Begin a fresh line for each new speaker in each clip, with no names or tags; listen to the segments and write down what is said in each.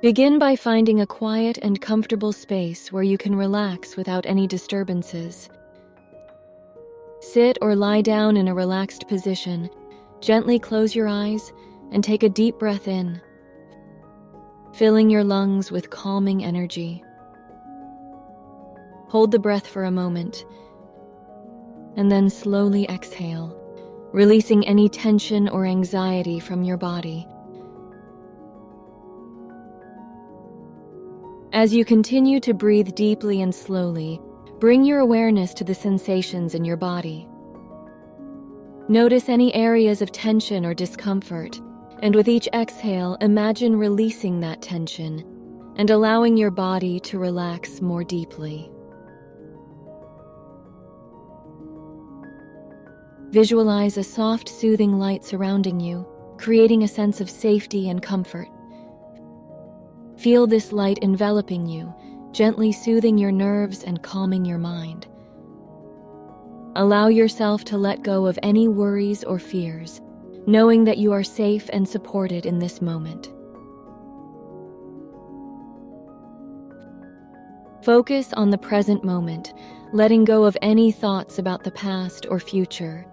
Begin by finding a quiet and comfortable space where you can relax without any disturbances. Sit or lie down in a relaxed position. Gently close your eyes and take a deep breath in, filling your lungs with calming energy. Hold the breath for a moment, and then slowly exhale, releasing any tension or anxiety from your body. As you continue to breathe deeply and slowly, bring your awareness to the sensations in your body. Notice any areas of tension or discomfort, and with each exhale, imagine releasing that tension and allowing your body to relax more deeply. Visualize a soft, soothing light surrounding you, creating a sense of safety and comfort. Feel this light enveloping you, gently soothing your nerves and calming your mind. Allow yourself to let go of any worries or fears, knowing that you are safe and supported in this moment. Focus on the present moment, letting go of any thoughts about the past or future.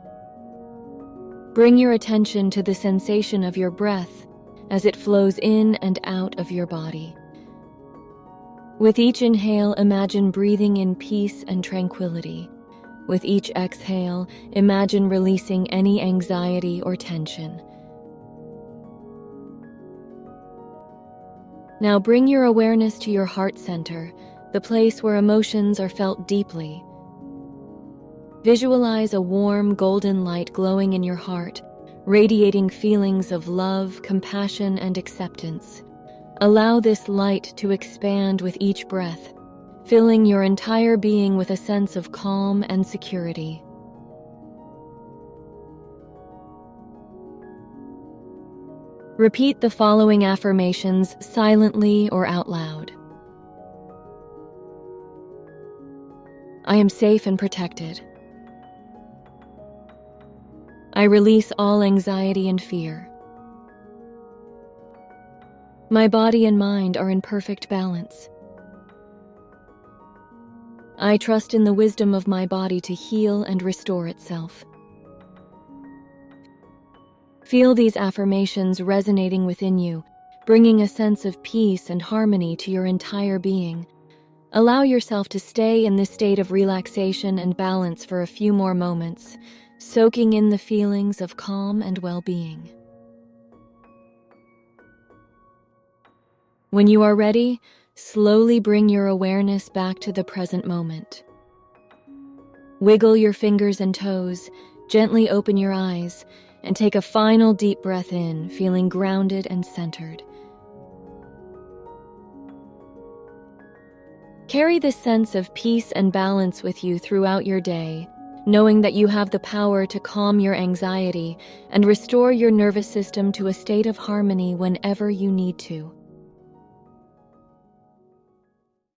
Bring your attention to the sensation of your breath as it flows in and out of your body. With each inhale, imagine breathing in peace and tranquility. With each exhale, imagine releasing any anxiety or tension. Now bring your awareness to your heart center, the place where emotions are felt deeply. Visualize a warm, golden light glowing in your heart, radiating feelings of love, compassion, and acceptance. Allow this light to expand with each breath, filling your entire being with a sense of calm and security. Repeat the following affirmations silently or out loud. I am safe and protected. I release all anxiety and fear. My body and mind are in perfect balance. I trust in the wisdom of my body to heal and restore itself. Feel these affirmations resonating within you, bringing a sense of peace and harmony to your entire being. Allow yourself to stay in this state of relaxation and balance for a few more moments, soaking in the feelings of calm and well-being. When you are ready, slowly bring your awareness back to the present moment. Wiggle your fingers and toes, gently open your eyes, and take a final deep breath in, feeling grounded and centered. Carry this sense of peace and balance with you throughout your day, knowing that you have the power to calm your anxiety and restore your nervous system to a state of harmony whenever you need to.